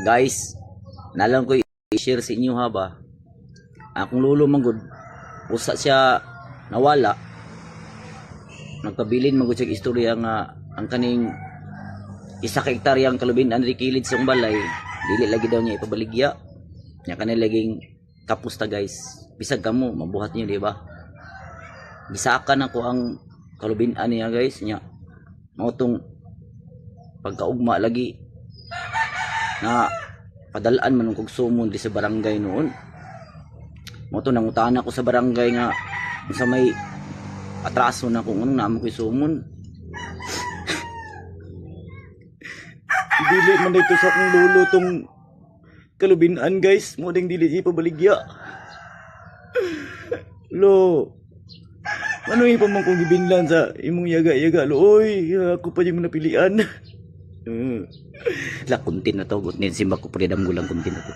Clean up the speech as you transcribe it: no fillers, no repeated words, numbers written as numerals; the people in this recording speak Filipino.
Guys, nalang ko i-share sa inyo ha ba. Akong lolo manggod, usa siya nawala. Nagpabilin manggod siya istorya nga ang kaning isa ka hektaryang kalubinan ri kilid sa balay, dili lagi daw niya ipabaligya. Nya kanay laging kapusta guys. Bisag kamo mabuhat niyo di ba? Gisakan ako ang kalubinan niya guys nya. Mao tong pagkaugma lagi na padalaan man kog sumon di sa barangay noon. Mo to nangutana ko sa barangay nga sa may atraso na kung anong namo ko'y sumon. Dili man dito sa akong lolo tong kalubinan guys, mo ding dili ipabaligya. Lo, ano yung pamang kong gibinlan sa imong yaga-yaga lo, oy, ako pa yung napilian. La, kuntin na to, simba ko pridam gulang kuntin na to.